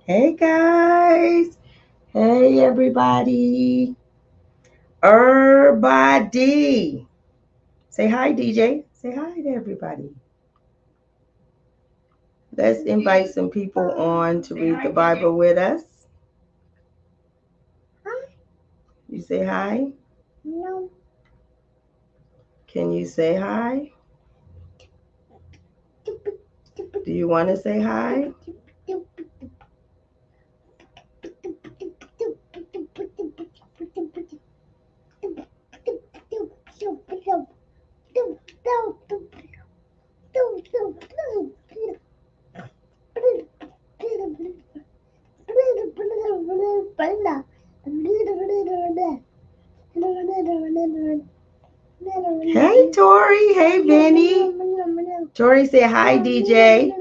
Hey guys. Hey everybody. Everybody. Say hi, DJ. Say hi to everybody. Let's invite some people on to read the Bible with us. You say hi? No. Can you say hi? Do you want to say hi? Hey Tori. Hey Benny. Tori say hi, DJ.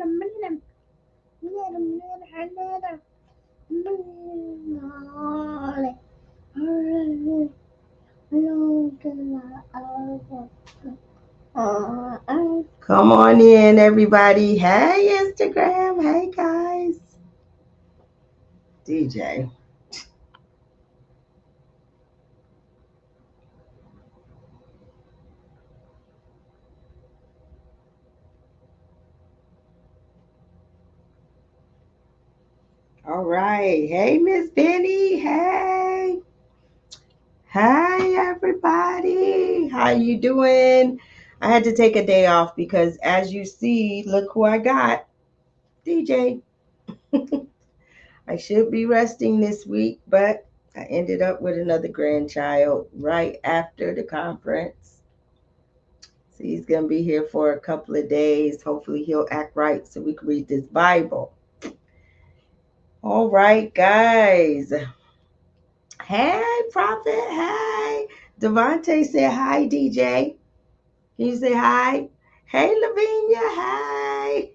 Come on in, everybody. Hey, Instagram. Hey, guys. DJ. All right. Hey, Miss Benny. Hey. Hi, everybody. How you doing? I had to take a day off because, as you see, look who I got. DJ. I should be resting this week, but I ended up with another grandchild right after the conference. So he's going to be here for a couple of days. Hopefully, he'll act right so we can read this Bible. All right, guys. Hey, Prophet. Hey. Devontae said hi, DJ. Can you say hi? Hey, Lavinia. Hi.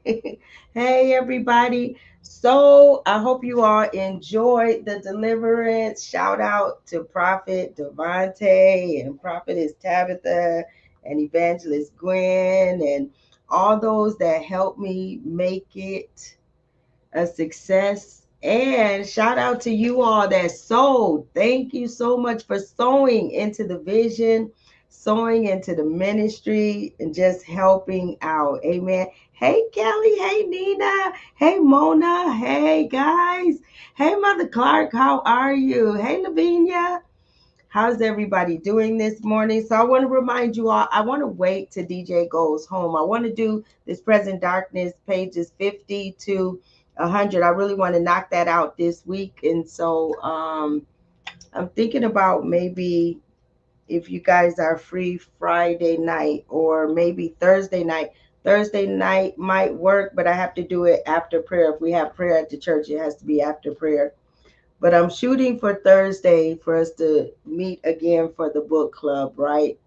Hey, everybody. So I hope you all enjoyed the deliverance. Shout out to Prophet Devontae and Prophetess Tabitha and Evangelist Gwen and all those that helped me make it a success. And shout out to you all that sowed. Thank you so much for sowing into the vision, sowing into the ministry, and just helping out. Amen. Hey, Kelly. Hey, Nina. Hey, Mona. Hey, guys. Hey, Mother Clark. How are you? Hey, Lavinia. How's everybody doing this morning? So I want to remind you all, I want to wait till DJ goes home. I want to do this Present Darkness pages 50 to 100. I really want to knock that out this week. And so I'm thinking about maybe if you guys are free Friday night or maybe Thursday night. Thursday night might work, but I have to do it after prayer. If we have prayer at the church, it has to be after prayer. But I'm shooting for Thursday for us to meet again for the book club, right?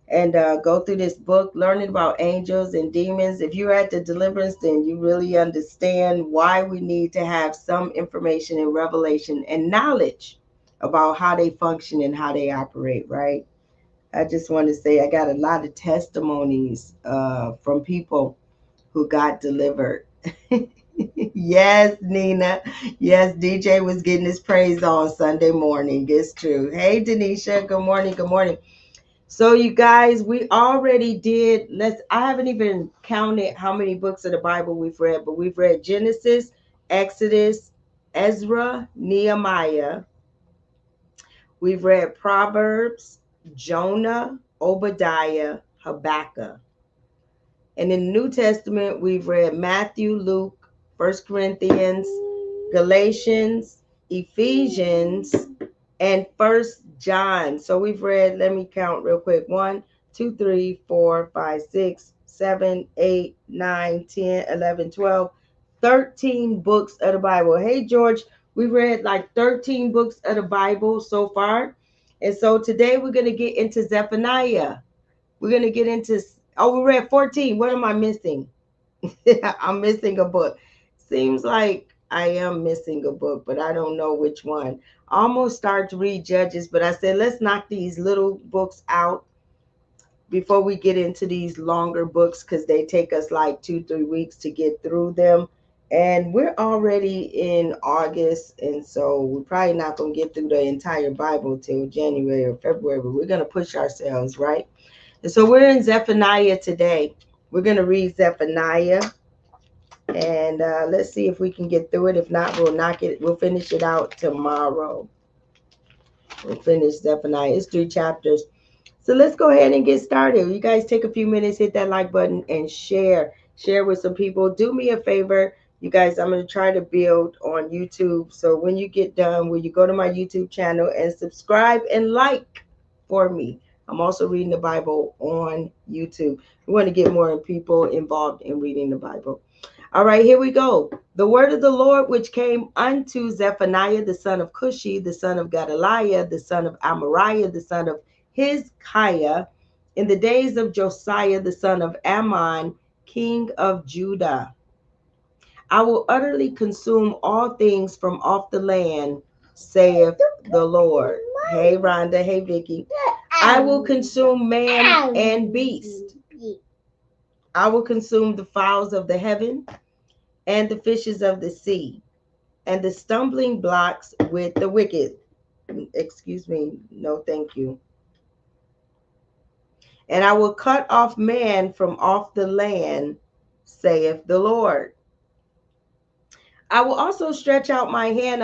And go through this book, learning about angels and demons. If you're at the deliverance, then you really understand why we need to have some information and revelation and knowledge about how they function and how they operate, right? I just want to say I got a lot of testimonies from people who got delivered. Yes, Nina. Yes, DJ was getting his praise on Sunday morning. It's true. Hey, Denisha. Good morning. Good morning. So, you guys, we already did. I haven't even counted how many books of the Bible we've read, but we've read Genesis, Exodus, Ezra, Nehemiah. We've read Proverbs, Jonah, Obadiah, Habakkuk. And in the New Testament, we've read Matthew, Luke, First Corinthians, Galatians, Ephesians, and First John. So we've read, let me count real quick. 1, 2, 3, 4, 5, 6, 7, 8, 9, 10, 11, 12, 13 books of the Bible. Hey, George, we read like 13 books of the Bible so far. And so today we're going to get into Zephaniah. We're going to get into, oh, we read 14. What am I missing? I'm missing a book. Seems like I am missing a book, but I don't know which one. I almost started to read Judges, but I said, let's knock these little books out before we get into these longer books because they take us like 2, 3 weeks to get through them. And we're already in August, and so we're probably not going to get through the entire Bible till January or February, but we're going to push ourselves, right? And so we're in Zephaniah today. We're going to read Zephaniah, and let's see if we can get through it. If not, we'll finish it out tomorrow. We'll finish Zephaniah. It's 3 chapters. So let's go ahead and get started. You guys take a few minutes, hit that like button, and share. Share with some people. Do me a favor, you guys. I'm going to try to build on YouTube. So when you get done, will you go to my YouTube channel and subscribe and like for me? I'm also reading the Bible on YouTube. We want to get more people involved in reading the Bible. All right, here we go. The word of the Lord which came unto Zephaniah, the son of Cushi, the son of Gedaliah, the son of Amariah, the son of Hezekiah, in the days of Josiah, the son of Ammon, king of Judah. I will utterly consume all things from off the land, saith the Lord. Hey, Rhonda. Hey, Vicky. I will consume man and beast. I will consume the fowls of the heaven and the fishes of the sea, and the stumbling blocks with the wicked. Excuse me, no thank you. And I will cut off man from off the land, saith the Lord. I will also stretch out my hand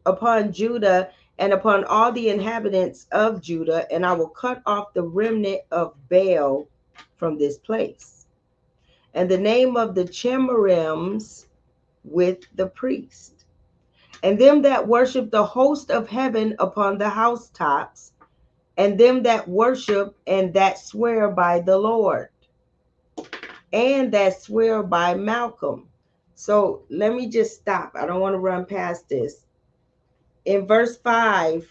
upon Judah and upon all the inhabitants of Judah, and I will cut off the remnant of Baal from this place, and the name of the Chemarims with the priest, and them that worship the host of heaven upon the housetops, and them that worship and that swear by the Lord, and that swear by Malcolm. So let me just stop. I don't want to run past this. In verse 5,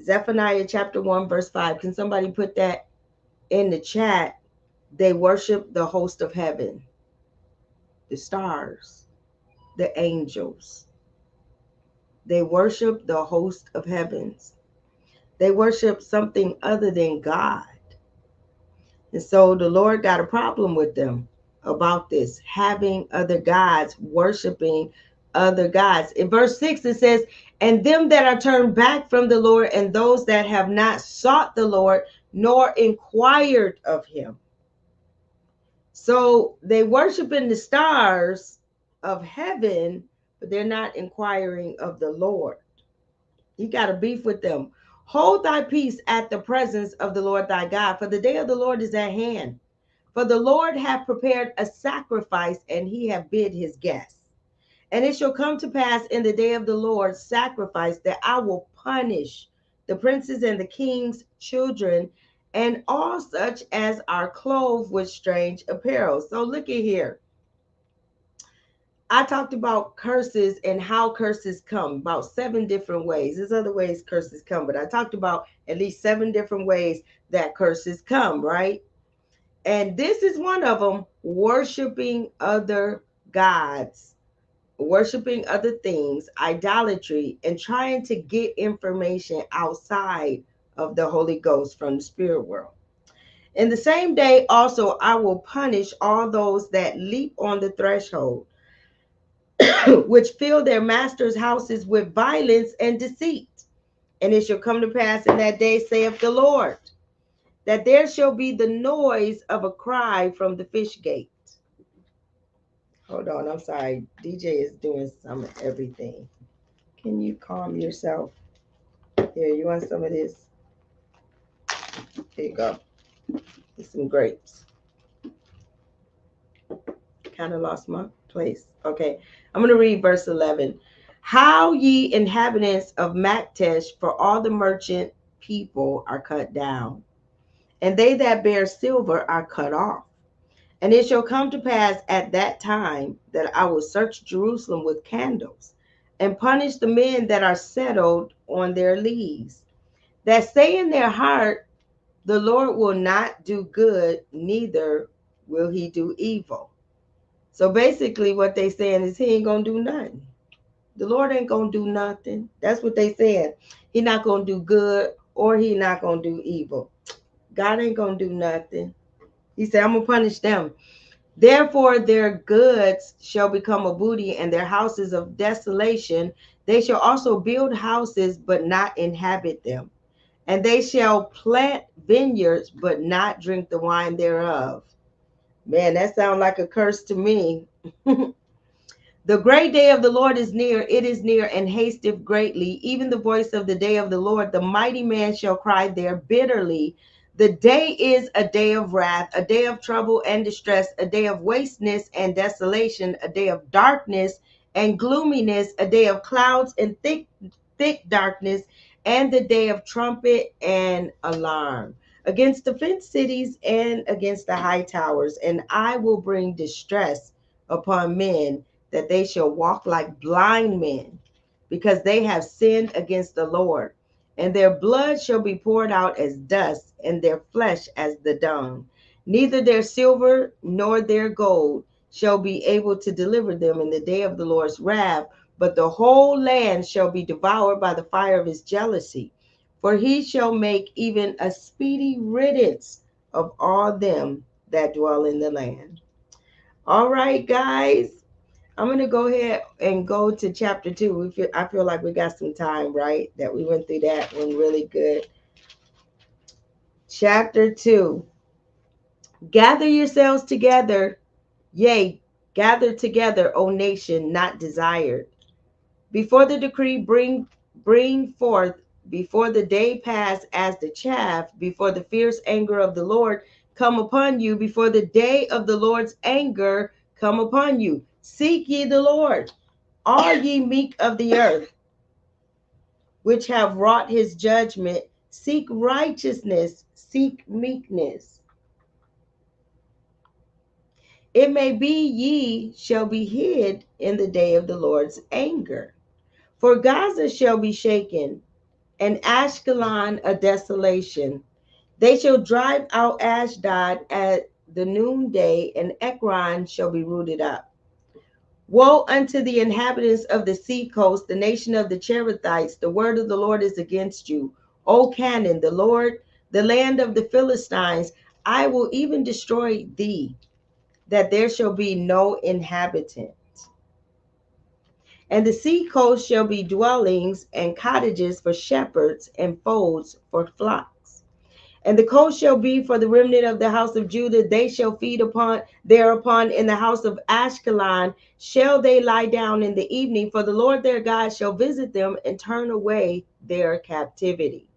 Zephaniah chapter 1, verse 5, can somebody put that in the chat? They worship the host of heaven, the stars, the angels. They worship the host of heavens. They worship something other than God. And so the Lord got a problem with them about this, having other gods, worshiping other gods. In verse 6, it says, and them that are turned back from the Lord, and those that have not sought the Lord, nor inquired of him. So they worship in the stars of heaven, but they're not inquiring of the Lord. You got a beef with them. Hold thy peace at the presence of the Lord thy God, for the day of the Lord is at hand. For the Lord hath prepared a sacrifice, and he hath bid his guests. And it shall come to pass in the day of the Lord's sacrifice that I will punish the princes and the king's children, and all such as are clothed with strange apparel. So look at here. I talked about curses and how curses come, about 7 different ways. There's other ways curses come, but I talked about at least 7 different ways that curses come, right? And this is one of them, worshiping other gods, worshiping other things, idolatry, and trying to get information outside of the Holy Ghost from the spirit world. In the same day also I will punish all those that leap on the threshold, which fill their masters' houses with violence and deceit. And it shall come to pass in that day, saith the Lord, that there shall be the noise of a cry from the fish gate. Hold on, I'm sorry. DJ is doing some of everything. Can you calm yourself? Here, you want some of this? Here you go. Get some grapes. Kind of lost my place. Okay, I'm going to read verse 11. How ye inhabitants of Maktesh, for all the merchant people are cut down, and they that bear silver are cut off. And it shall come to pass at that time that I will search Jerusalem with candles, and punish the men that are settled on their lees, that say in their heart, the Lord will not do good, neither will he do evil. So basically what they saying is he ain't going to do nothing. The Lord ain't going to do nothing. That's what they saying. He not going to do good, or he not going to do evil. God ain't going to do nothing. He said, I'm going to punish them. Therefore, their goods shall become a booty, and their houses of desolation. They shall also build houses, but not inhabit them. And they shall plant vineyards, but not drink the wine thereof. Man, that sounds like a curse to me. The great day of the Lord is near, it is near, and hasteth greatly. Even the voice of the day of the Lord, the mighty man shall cry there bitterly. The day is a day of wrath, a day of trouble and distress, a day of wasteness and desolation, a day of darkness and gloominess, a day of clouds and thick darkness, and the day of trumpet and alarm against the fenced cities and against the high towers. And I will bring distress upon men, that they shall walk like blind men, because they have sinned against the Lord. And their blood shall be poured out as dust, and their flesh as the dung. Neither their silver nor their gold shall be able to deliver them in the day of the Lord's wrath, but the whole land shall be devoured by the fire of his jealousy. For he shall make even a speedy riddance of all them that dwell in the land. All right, guys. I'm going to go ahead and go to chapter 2. I feel like we got some time, right? That we went through that one really good. Chapter 2. Gather yourselves together, yea, gather together, O nation not desired. Before the decree bring forth, before the day pass as the chaff, before the fierce anger of the Lord come upon you, before the day of the Lord's anger come upon you. Seek ye the Lord. Are ye meek of the earth, which have wrought his judgment? Seek righteousness, seek meekness. It may be ye shall be hid in the day of the Lord's anger. For Gaza shall be shaken, and Ashkelon a desolation. They shall drive out Ashdod at the noonday, and Ekron shall be rooted up. Woe unto the inhabitants of the sea coast, the nation of the Cherethites. The word of the Lord is against you. O Canaan, the Lord, the land of the Philistines, I will even destroy thee, that there shall be no inhabitant. And the sea coast shall be dwellings and cottages for shepherds and folds for flocks. And the coast shall be for the remnant of the house of Judah. They shall feed upon thereupon. In the house of Ashkelon shall they lie down in the evening, for the Lord their God shall visit them and turn away their captivity.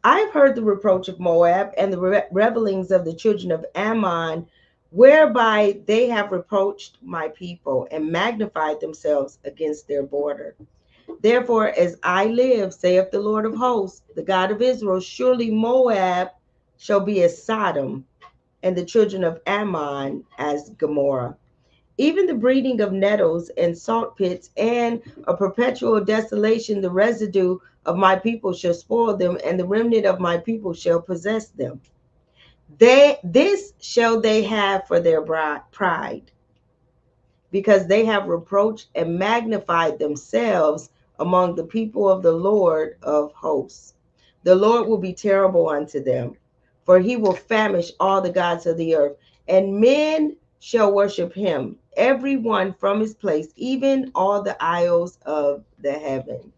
I have heard the reproach of Moab and the revelings of the children of Ammon, whereby they have reproached my people and magnified themselves against their border. Therefore, as I live, saith the Lord of hosts, the God of Israel, surely Moab shall be as Sodom, and the children of Ammon as Gomorrah. Even the breeding of nettles and salt pits and a perpetual desolation, the residue of my people shall spoil them, and the remnant of my people shall possess them. This shall they have for their pride, because they have reproached and magnified themselves among the people of the Lord of hosts. The Lord will be terrible unto them, for he will famish all the gods of the earth, and men shall worship him, every one from his place, even all the isles of the heaven.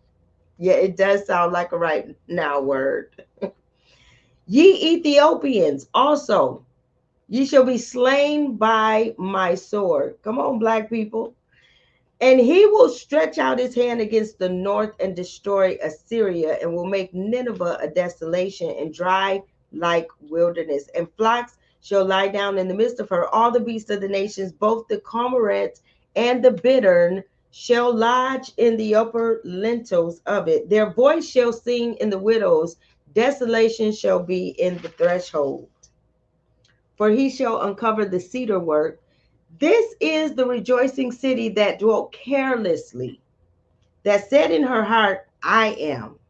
Yeah, it does sound like a right now word. Ye Ethiopians also, ye shall be slain by my sword. Come on, black people. And he will stretch out his hand against the north and destroy Assyria, and will make Nineveh a desolation and dry like wilderness. And flocks shall lie down in the midst of her. All the beasts of the nations, both the cormorant and the bittern, shall lodge in the upper lintels of it. Their voice shall sing in the widows. Desolation shall be in the threshold. For he shall uncover the cedar work. This is the rejoicing city that dwelt carelessly, that said in her heart, I am,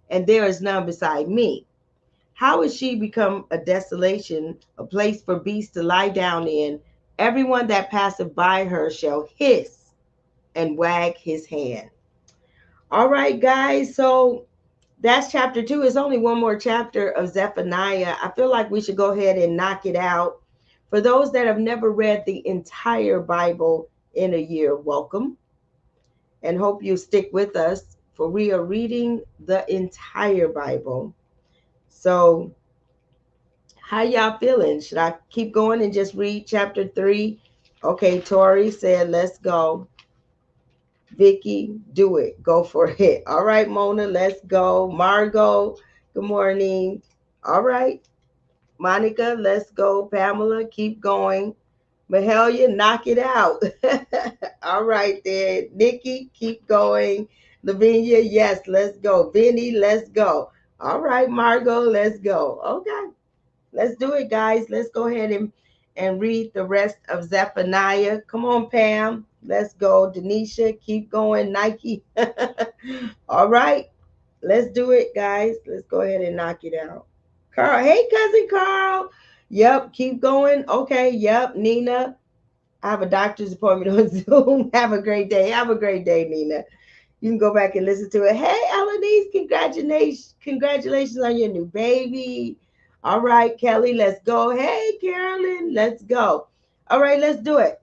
and there is none beside me. How is she become a desolation, a place for beasts to lie down in? Everyone that passeth by her shall hiss and wag his hand. All right, guys. So that's chapter 2. It's only one more chapter of Zephaniah. I feel like we should go ahead and knock it out For those that have never read the entire Bible in a year, welcome, and hope you stick with us, for we are reading the entire Bible. So, how y'all feeling? Should I keep going and just read chapter 3? Okay, Tori said, let's go. Vicky, do it. Go for it. All right, Mona, let's go. Margot, good morning. All right, Monica, let's go. Pamela, keep going. Mahalia, knock it out. All right, there. Nikki, keep going. Lavinia, yes, let's go. Vinny, let's go. All right, Margot, let's go. Okay, let's do it, guys. Let's go ahead and read the rest of Zephaniah. Come on, Pam. Let's go. Denisha, keep going. Nike. All right, let's do it, guys. Let's go ahead and knock it out. Carl, hey, cousin Carl. Yep, keep going. Okay, yep, Nina. I have a doctor's appointment on Zoom. Have a great day. Have a great day, Nina. You can go back and listen to it. Hey, Eloise, congratulations on your new baby. All right, Kelly, let's go. Hey, Carolyn, let's go. All right, let's do it.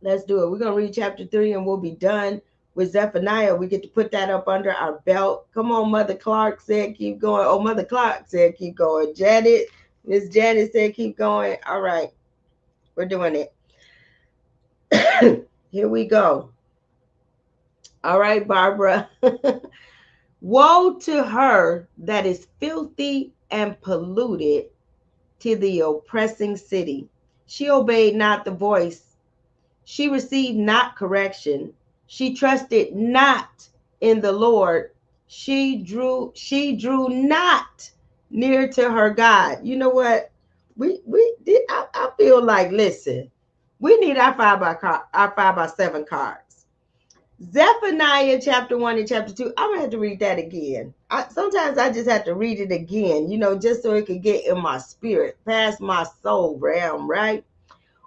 Let's do it. We're going to read chapter 3 and we'll be done with Zephaniah. We get to put that up under our belt. Come on, Mother Clark said keep going. Oh, Mother Clark said keep going. Miss Janet said keep going. All right, we're doing it. Here we go. All right, Barbara. Woe to her that is filthy and polluted, to the oppressing city. She obeyed not the voice. She received not correction. She trusted not in the Lord. She drew not near to her God. You know what? We did I feel like, listen, we need our 5x7 cards. Zephaniah chapter 1 and chapter 2. I'm gonna have to read that again. Sometimes I just have to read it again, just so it could get in my spirit, past my soul realm, right?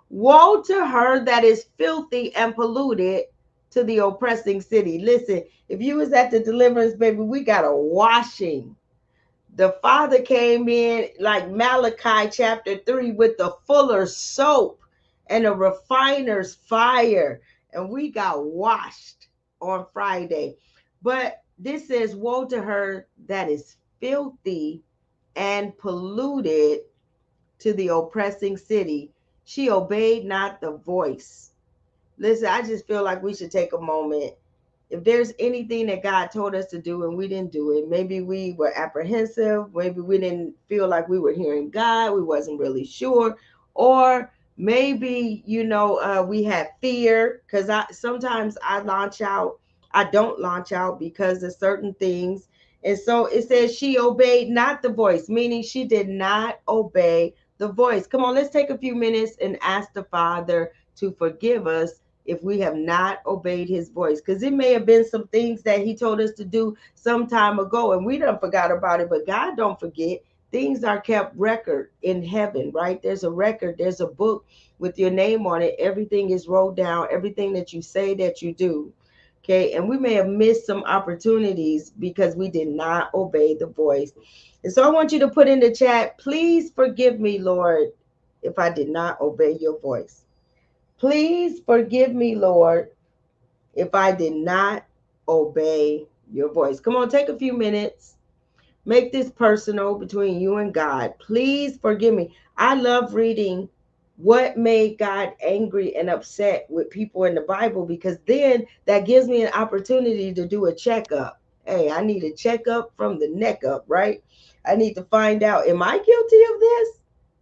Woe to her that is filthy and polluted, to the oppressing city. Listen, if you was at the deliverance, baby, we got a washing. The Father came in like Malachi chapter 3 with the fuller's soap and a refiner's fire, and we got washed on Friday. But this says, woe to her that is filthy and polluted, to the oppressing city. She obeyed not the voice. Listen, I just feel like we should take a moment. If there's anything that God told us to do and we didn't do it, maybe we were apprehensive, maybe we didn't feel like we were hearing God, we wasn't really sure, or maybe we had fear, because sometimes I don't launch out because of certain things. And so it says she obeyed not the voice, meaning she did not obey the voice. Come on, let's take a few minutes and ask the Father to forgive us if we have not obeyed his voice, because it may have been some things that he told us to do some time ago and we don't forgot about it. But God don't forget. Things are kept record in heaven, right? There's a record, there's a book with your name on it. Everything is wrote down, everything that you say, that you do. Okay, and we may have missed some opportunities because we did not obey the voice. And so I want you to put in the chat, please forgive me, Lord, if I did not obey your voice. Please forgive me, Lord, if I did not obey your voice. Come on, take a few minutes. Make this personal between you and God. Please forgive me. I love reading what made God angry and upset with people in the Bible, because then that gives me an opportunity to do a checkup. Hey, I need a checkup from the neck up, right? I need to find out, am I guilty of this?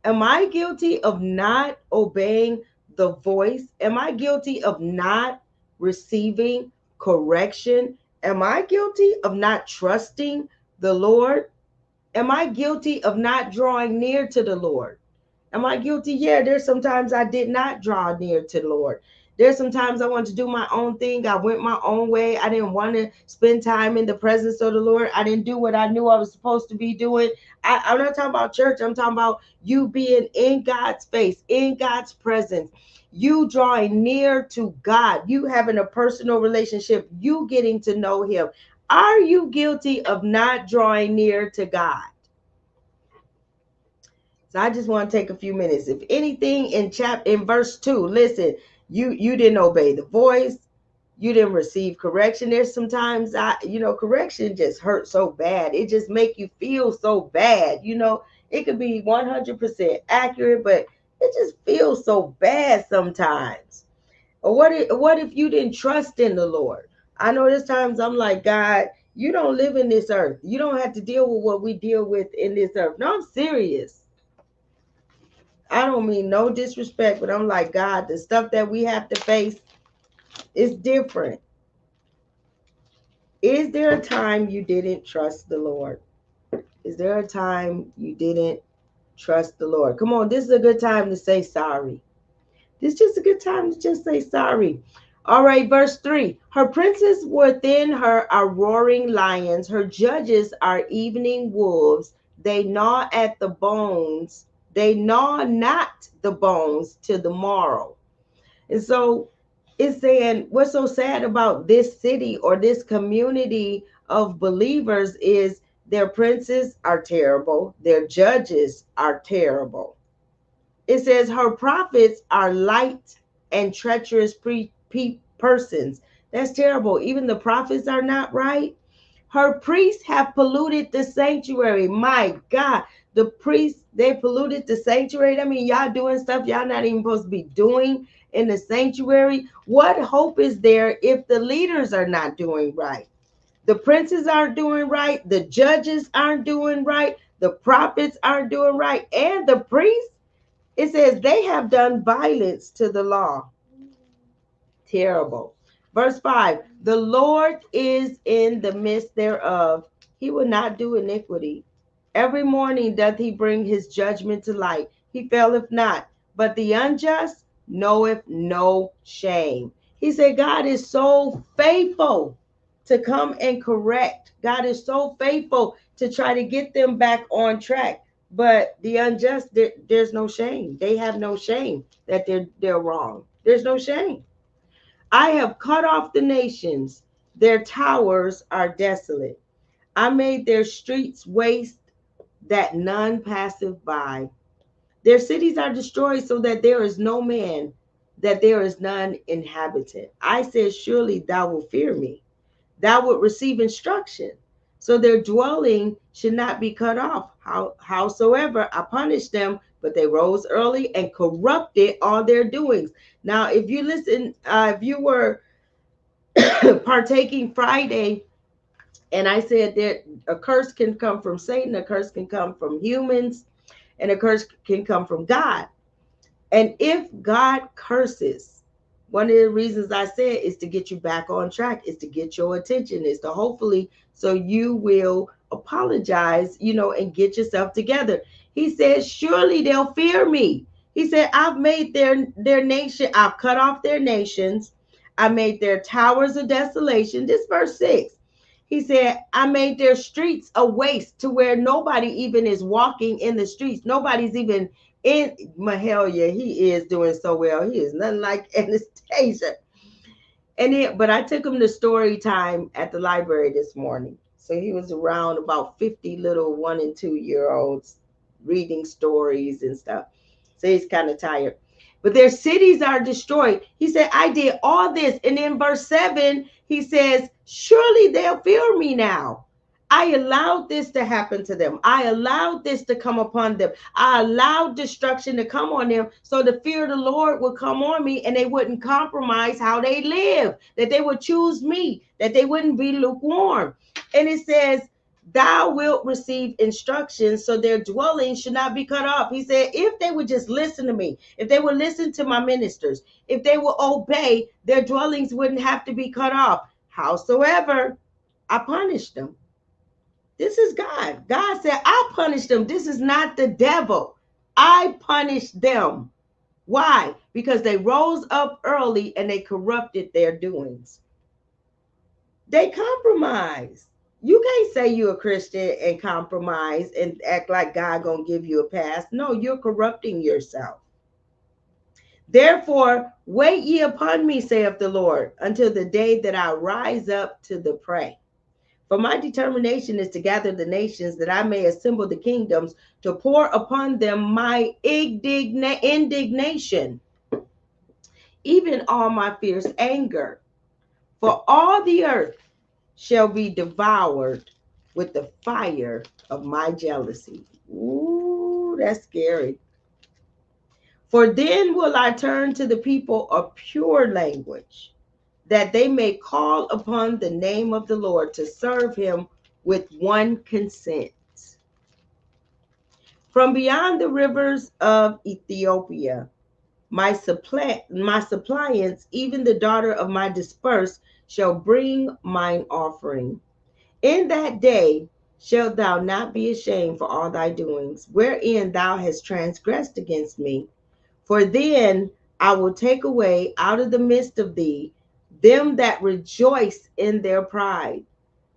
Am I guilty of not obeying the voice? Am I guilty of not receiving correction? Am I guilty of not trusting the Lord? Am I guilty of not drawing near to the Lord? Am I guilty? Yeah, there's sometimes I did not draw near to the Lord. There's sometimes I wanted to do my own thing. I went my own way. I didn't want to spend time in the presence of the Lord. I didn't do what I knew I was supposed to be doing. I'm not talking about church. I'm talking about you being in God's face, in God's presence, you drawing near to God, you having a personal relationship, you getting to know him. Are you guilty of not drawing near to God? So I just want to take a few minutes. If anything in verse 2, listen, you didn't obey the voice. You didn't receive correction. There's sometimes correction just hurts so bad. It just make you feel so bad. It could be 100% accurate, but it just feels so bad sometimes. Or what if you didn't trust in the Lord? I know there's times I'm like, God, you don't live in this earth. You don't have to deal with what we deal with in this earth. No, I'm serious. I don't mean no disrespect, but I'm like, God, the stuff that we have to face is different. Is there a time you didn't trust the Lord? Is there a time you didn't trust the Lord? Come on, this is a good time to say sorry. This is just a good time to just say sorry. All right, verse 3. Her princes within her are roaring lions. Her judges are evening wolves. They gnaw at the bones. They gnaw not the bones to the marrow. And so it's saying what's so sad about this city or this community of believers is their princes are terrible. Their judges are terrible. It says her prophets are light and treacherous persons. That's terrible. Even the prophets are not right. Her priests have polluted the sanctuary. My God, the priests, they polluted the sanctuary. I mean, y'all doing stuff y'all not even supposed to be doing in the sanctuary. What hope is there if the leaders are not doing right? The princes aren't doing right. The judges aren't doing right. The prophets aren't doing right. And the priests, it says they have done violence to the law. Terrible. Verse 5, the Lord is in the midst thereof. He will not do iniquity. Every morning doth he bring his judgment to light. He faileth not, but the unjust knoweth no shame. He said God is so faithful to come and correct. God is so faithful to try to get them back on track. But the unjust, there's no shame. They have no shame that they're wrong. There's no shame. I have cut off the nations. Their towers are desolate. I made their streets waste that none passeth by. Their cities are destroyed so that there is no man, that there is none inhabitant. I said, surely thou wilt fear me. Thou wilt receive instruction. So their dwelling should not be cut off. Howsoever I punished them, but they rose early and corrupted all their doings. Now, if you listen, if you were partaking Friday, and I said that a curse can come from Satan, a curse can come from humans, and a curse can come from God. And if God curses, one of the reasons I said is to get you back on track, is to get your attention, is to hopefully so you will apologize, and get yourself together. He said, surely they'll fear me. He said, I've made their nation, I've cut off their nations. I made their towers a desolation. This verse 6. He said, I made their streets a waste to where nobody even is walking in the streets. Nobody's even in Mahalia. He is doing so well. He is nothing like Anastasia. But I took him to story time at the library this morning. So he was around about 50 little 1 and 2 year olds reading stories and stuff. So he's kind of tired. But their cities are destroyed. He said, I did all this. And in verse 7, he says, surely they'll fear me now. I allowed this to happen to them. I allowed this to come upon them. I allowed destruction to come on them so the fear of the Lord would come on me and they wouldn't compromise how they live, that they would choose me, that they wouldn't be lukewarm. And it says, thou wilt receive instructions, so their dwelling should not be cut off. He said, if they would just listen to me, if they would listen to my ministers, if they would obey, their dwellings wouldn't have to be cut off. Howsoever, I punished them. This is God. God said, I punished them. This is not the devil. I punished them. Why? Because they rose up early and they corrupted their doings. They compromised. You can't say you're a Christian and compromise and act like God gonna give you a pass. No, you're corrupting yourself. Therefore, wait ye upon me, saith the Lord, until the day that I rise up to the prey. For my determination is to gather the nations, that I may assemble the kingdoms, to pour upon them my indignation, even all my fierce anger. For all the earth shall be devoured with the fire of my jealousy. Ooh, that's scary. For then will I turn to the people a pure language, that they may call upon the name of the Lord to serve him with one consent. From beyond the rivers of Ethiopia, my suppliants, even the daughter of my dispersed, shall bring mine offering. In that day shalt thou not be ashamed for all thy doings, wherein thou hast transgressed against me. For then I will take away out of the midst of thee them that rejoice in their pride,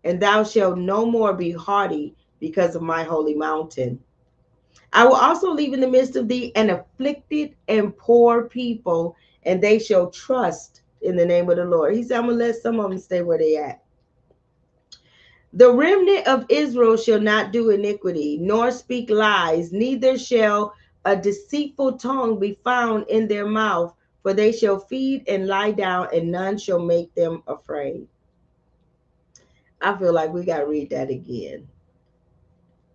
and thou shalt no more be haughty because of my holy mountain. I will also leave in the midst of thee an afflicted and poor people, and they shall trust in the name of the Lord. He said, I'm going to let some of them stay where they at. The remnant of Israel shall not do iniquity, nor speak lies, neither shall a deceitful tongue be found in their mouth, for they shall feed and lie down, and none shall make them afraid. I feel like we got to read that again.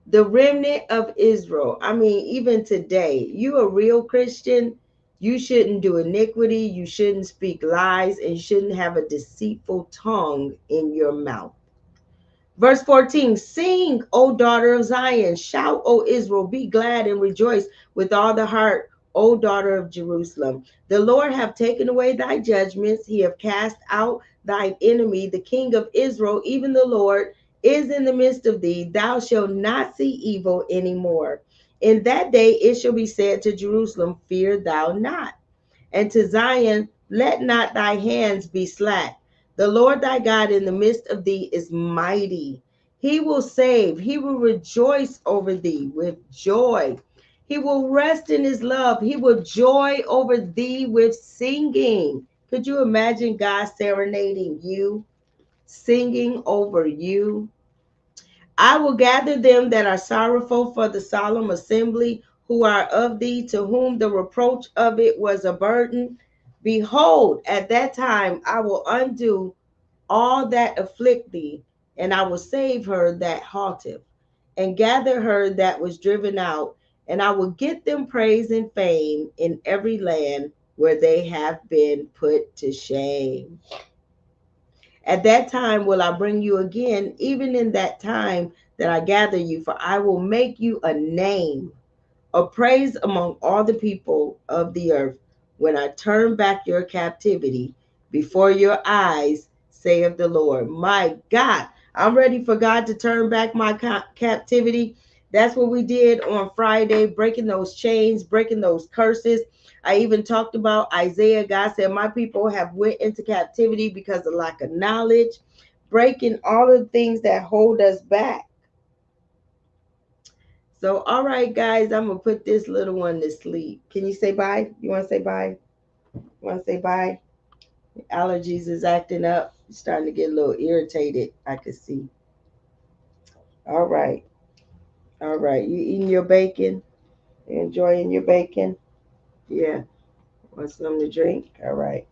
The remnant of Israel. I mean, even today, you a real Christian, you shouldn't do iniquity, you shouldn't speak lies, and you shouldn't have a deceitful tongue in your mouth. Verse 14, sing, O daughter of Zion, shout, O Israel, be glad and rejoice with all the heart, O daughter of Jerusalem. The Lord hath taken away thy judgments, he hath cast out thine enemy, the King of Israel, even the Lord, is in the midst of thee. Thou shalt not see evil any more. In that day it shall be said to Jerusalem, fear thou not. And to Zion, let not thy hands be slack. The Lord thy God in the midst of thee is mighty. He will save. He will rejoice over thee with joy. He will rest in his love. He will joy over thee with singing. Could you imagine God serenading you, singing over you? I will gather them that are sorrowful for the solemn assembly, who are of thee, to whom the reproach of it was a burden. Behold, at that time I will undo all that afflict thee, and I will save her that halteth, and gather her that was driven out, and I will get them praise and fame in every land where they have been put to shame. At that time will I bring you again, even in that time that I gather you, for I will make you a name of praise among all the people of the earth, when I turn back your captivity before your eyes, saith the Lord. My God, I'm ready for God to turn back my captivity. That's what we did on Friday, breaking those chains, breaking those curses. I even talked about Isaiah. God said, my people have went into captivity because of lack of knowledge, breaking all of the things that hold us back. So, all right, guys, I'm going to put this little one to sleep. Can you say bye? You want to say bye? You want to say bye? Allergies is acting up. You're starting to get a little irritated, I can see. All right. All right. You eating your bacon? You enjoying your bacon? Yeah. Want something to drink? All right.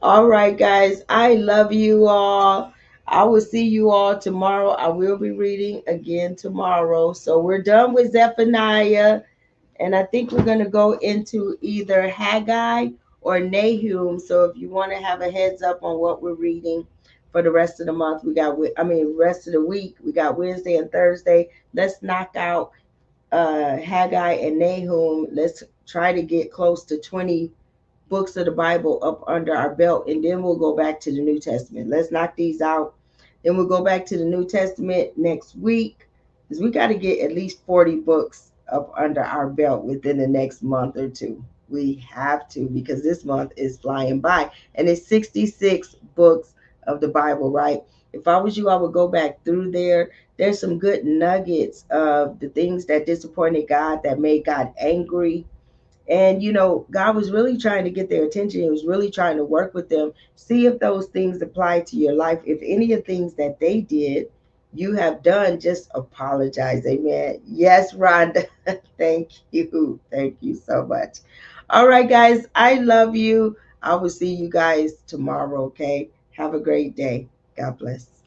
All right, guys. I love you all. I will see you all tomorrow. I will be reading again tomorrow. So we're done with Zephaniah. And I think we're going to go into either Haggai or Nahum. So if you want to have a heads up on what we're reading for the rest of the month, rest of the week, we got Wednesday and Thursday. Let's knock out Haggai and Nahum. Let's try to get close to 20 books of the Bible up under our belt, and then we'll go back to the New Testament. Let's knock these out. Then we'll go back to the New Testament next week, because we got to get at least 40 books up under our belt within the next month or two. We have to, because this month is flying by, and it's 66 books of the Bible, right? If I was you, I would go back through there. There's some good nuggets of the things that disappointed God, that made God angry, And God was really trying to get their attention. He was really trying to work with them, see if those things apply to your life. If any of the things that they did you have done, just apologize. Amen. Yes, Rhonda. Thank you. Thank you so much. All right, guys, I love you. I will see you guys tomorrow. Okay, have a great day. God bless.